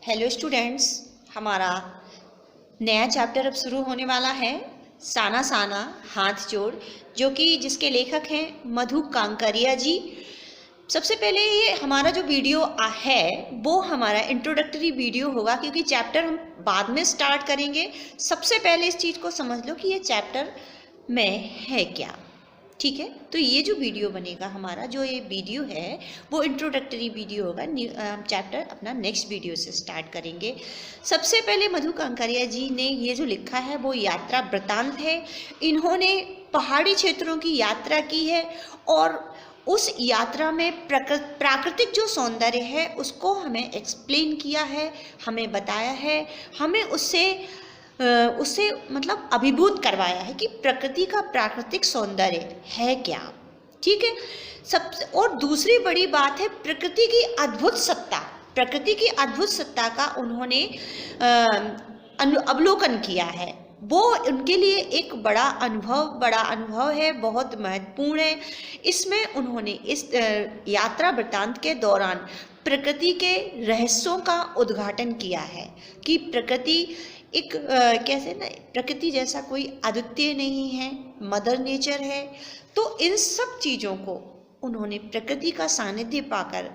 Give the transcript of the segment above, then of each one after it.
Hello students, हमारा नया chapter अब शुरू होने वाला है। साना साना हाथ जोड़, जो कि जिसके लेखक हैं मधु कांकरिया जी। सबसे पहले ये हमारा जो वीडियो है वो हमारा इंट्रोडक्टरी वीडियो होगा, क्योंकि चैप्टर हम बाद में स्टार्ट करेंगे। सबसे पहले इस चीज़ को समझ लो कि ये चैप्टर में है क्या। ठीक है, तो ये जो वीडियो बनेगा हमारा, जो ये वीडियो है वो इंट्रोडक्टरी वीडियो होगा। चैप्टर अपना नेक्स्ट वीडियो से स्टार्ट करेंगे। सबसे पहले मधु कांकरिया जी ने ये जो लिखा है वो यात्रा वृतांत है। इन्होंने पहाड़ी क्षेत्रों की यात्रा की है और उस यात्रा में प्राकृतिक जो सौंदर्य है उसको हमें एक्सप्लेन किया है, हमें बताया है, हमें उससे मतलब अभिभूत करवाया है कि प्रकृति का प्राकृतिक सौंदर्य है क्या। ठीक है, सबसे और दूसरी बड़ी बात है प्रकृति की अद्भुत सत्ता। प्रकृति की अद्भुत सत्ता का उन्होंने अवलोकन किया है। वो उनके लिए एक बड़ा अनुभव है, बहुत महत्वपूर्ण है। इसमें उन्होंने इस यात्रा वृत्तांत के दौरान प्रकृति के रहस्यों का उद्घाटन किया है कि प्रकृति एक कैसे ना, प्रकृति जैसा कोई अद्वितीय नहीं है, मदर नेचर है। तो इन सब चीज़ों को उन्होंने प्रकृति का सानिध्य पाकर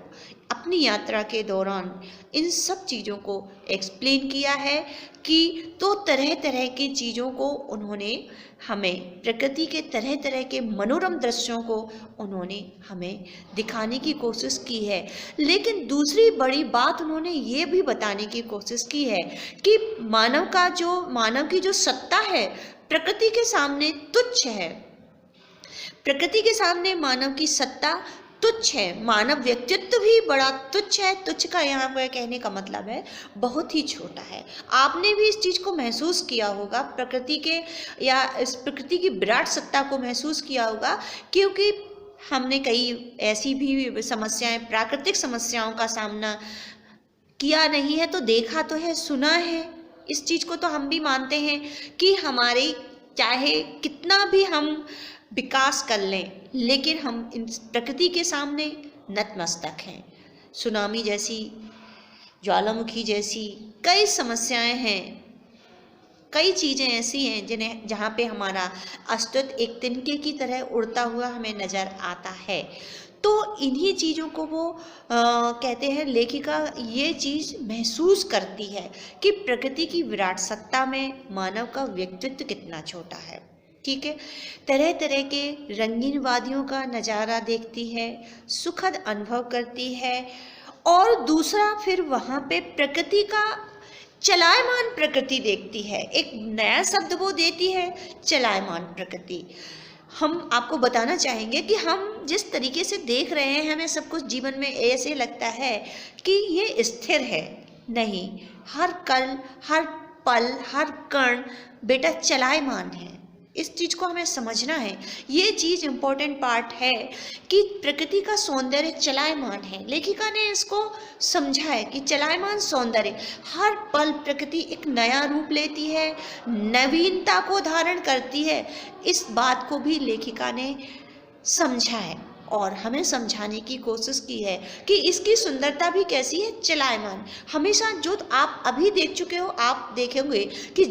अपनी यात्रा के दौरान इन सब चीज़ों को एक्सप्लेन किया है कि तो तरह तरह की चीज़ों को उन्होंने हमें, प्रकृति के तरह तरह के मनोरम दृश्यों को उन्होंने हमें दिखाने की कोशिश की है। लेकिन दूसरी बड़ी बात उन्होंने ये भी बताने की कोशिश की है कि मानव की जो सत्ता है प्रकृति के सामने तुच्छ है। प्रकृति के सामने मानव की सत्ता तुच्छ है, मानव व्यक्तित्व भी बड़ा तुच्छ है। तुच्छ का यहाँ पर कहने का मतलब है बहुत ही छोटा है। आपने भी इस चीज़ को महसूस किया होगा, प्रकृति के या इस प्रकृति की विराट सत्ता को महसूस किया होगा, क्योंकि हमने कई ऐसी भी समस्याएं, प्राकृतिक समस्याओं का सामना किया नहीं है तो देखा तो है, सुना है। इस चीज़ को तो हम भी मानते हैं कि हमारे चाहे कितना भी हम विकास कर लें, लेकिन हम इन प्रकृति के सामने नतमस्तक हैं। सुनामी जैसी, ज्वालामुखी जैसी कई समस्याएं हैं, कई चीज़ें ऐसी हैं जहाँ पे हमारा अस्तित्व एक तिनके की तरह उड़ता हुआ हमें नज़र आता है। तो इन्हीं चीज़ों को वो कहते हैं, लेखिका ये चीज़ महसूस करती है कि प्रकृति की विराट सत्ता में मानव का व्यक्तित्व कितना छोटा है। ठीक है, तरह तरह के रंगीन वादियों का नज़ारा देखती है, सुखद अनुभव करती है। और दूसरा फिर वहाँ पे प्रकृति का चलायमान प्रकृति देखती है। एक नया शब्द वो देती है, चलायमान प्रकृति। हम आपको बताना चाहेंगे कि हम जिस तरीके से देख रहे हैं, हमें सब कुछ जीवन में ऐसे लगता है कि ये स्थिर है। नहीं, हर पल, हर कण बेटा चलायमान है। इस चीज़ को हमें समझना है। ये चीज़ इम्पोर्टेंट पार्ट है कि प्रकृति का सौंदर्य चलायमान है। लेखिका ने इसको समझा है कि चलायमान सौंदर्य, हर पल प्रकृति एक नया रूप लेती है, नवीनता को धारण करती है। इस बात को भी लेखिका ने समझा है और हमें समझाने की कोशिश की है कि इसकी सुंदरता भी कैसी है, चलायमान। हमेशा जो आप अभी देख चुके हो, आप देखेंगे कि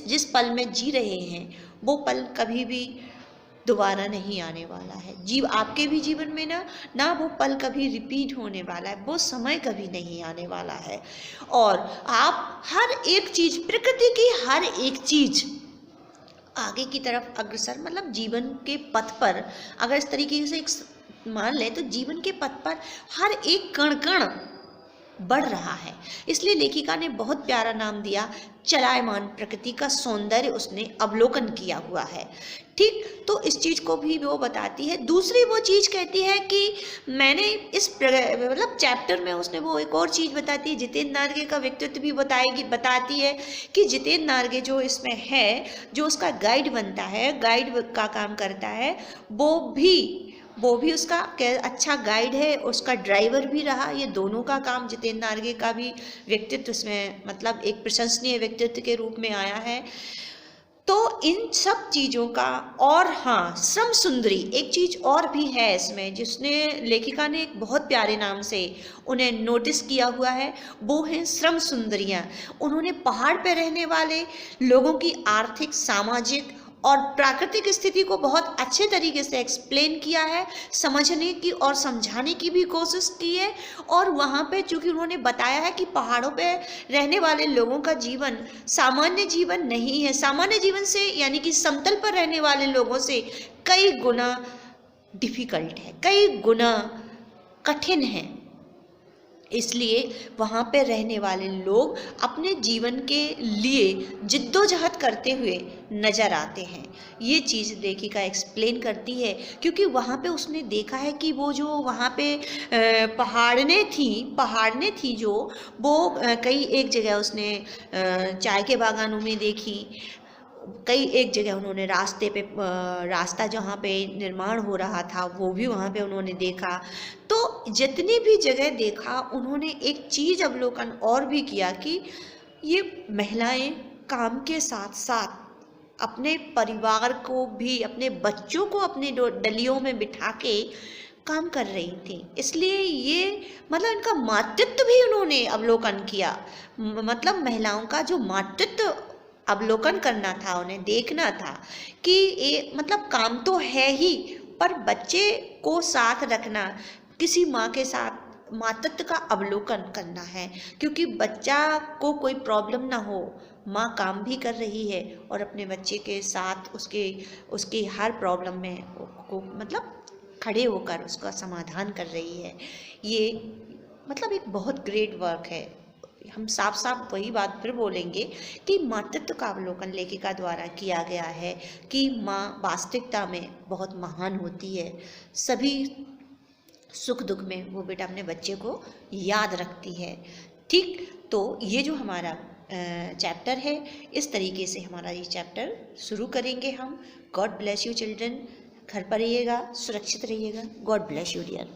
जिस पल में जी रहे हैं वो पल कभी भी दोबारा नहीं आने वाला है। आपके भी जीवन में ना वो पल कभी रिपीट होने वाला है, वो समय कभी नहीं आने वाला है। और आप हर एक चीज़, प्रकृति की हर एक चीज़ आगे की तरफ अग्रसर, मतलब जीवन के पथ पर अगर इस तरीके से मान लें तो जीवन के पथ पर हर एक कण कण बढ़ रहा है। इसलिए लेखिका ने बहुत प्यारा नाम दिया, चलायमान प्रकृति का सौंदर्य उसने अवलोकन किया हुआ है। ठीक, तो इस चीज़ को भी वो बताती है। दूसरी वो चीज़ कहती है कि मैंने इस मतलब चैप्टर में उसने वो एक और चीज़ बताती है, जितेंद्र नारगे का व्यक्तित्व भी बताती है कि जितेंद्र नारगे जो इसमें है, जो उसका गाइड बनता है, गाइड का काम करता है, वो भी उसका अच्छा गाइड है, उसका ड्राइवर भी रहा। ये दोनों का काम, जितेंद्र नारगे का भी व्यक्तित्व इसमें मतलब एक प्रशंसनीय व्यक्तित्व के रूप में आया है। तो इन सब चीज़ों का, और हाँ, श्रम सुंदरी एक चीज़ और भी है इसमें, जिसने लेखिका ने एक बहुत प्यारे नाम से उन्हें नोटिस किया हुआ है, वो हैं श्रम सुंदरियाँ। उन्होंने पहाड़ पे रहने वाले लोगों की आर्थिक, सामाजिक और प्राकृतिक स्थिति को बहुत अच्छे तरीके से एक्सप्लेन किया है, समझने की और समझाने की भी कोशिश की है। और वहाँ पे चूँकि उन्होंने बताया है कि पहाड़ों पे रहने वाले लोगों का जीवन सामान्य जीवन नहीं है, सामान्य जीवन से यानी कि समतल पर रहने वाले लोगों से कई गुना डिफ़िकल्ट है, कई गुना कठिन है। इसलिए वहाँ पे रहने वाले लोग अपने जीवन के लिए जिद्दोजहद करते हुए नज़र आते हैं। ये चीज़ लेखिका एक्सप्लेन करती है, क्योंकि वहाँ पे उसने देखा है कि वो जो वहाँ पे पहाड़ने थी जो वो कई एक जगह उसने चाय के बागानों में देखी, कई एक जगह उन्होंने रास्ता जहाँ पे निर्माण हो रहा था वो भी वहाँ पे उन्होंने देखा। तो जितनी भी जगह देखा, उन्होंने एक चीज़ अवलोकन और भी किया कि ये महिलाएं काम के साथ साथ अपने परिवार को भी, अपने बच्चों को अपने डलियों में बिठा के काम कर रही थी। इसलिए ये मतलब इनका मातृत्व भी उन्होंने अवलोकन किया। मतलब महिलाओं का जो मातृत्व अवलोकन करना था, उन्हें देखना था कि ये मतलब काम तो है ही, पर बच्चे को साथ रखना, किसी माँ के साथ मातृत्व का अवलोकन करना है, क्योंकि बच्चा को कोई प्रॉब्लम ना हो, माँ काम भी कर रही है और अपने बच्चे के साथ उसके हर प्रॉब्लम में को मतलब खड़े होकर उसका समाधान कर रही है। ये मतलब एक बहुत ग्रेट वर्क है। हम साफ साफ वही बात फिर बोलेंगे कि मातृत्व का अवलोकन लेखिका द्वारा किया गया है कि माँ वास्तविकता में बहुत महान होती है। सभी सुख दुख में वो बेटा अपने बच्चे को याद रखती है। ठीक, तो ये जो हमारा चैप्टर है, इस तरीके से हमारा ये चैप्टर शुरू करेंगे हम। God bless you children. घर पर रहिएगा, सुरक्षित रहिएगा। God bless you dear.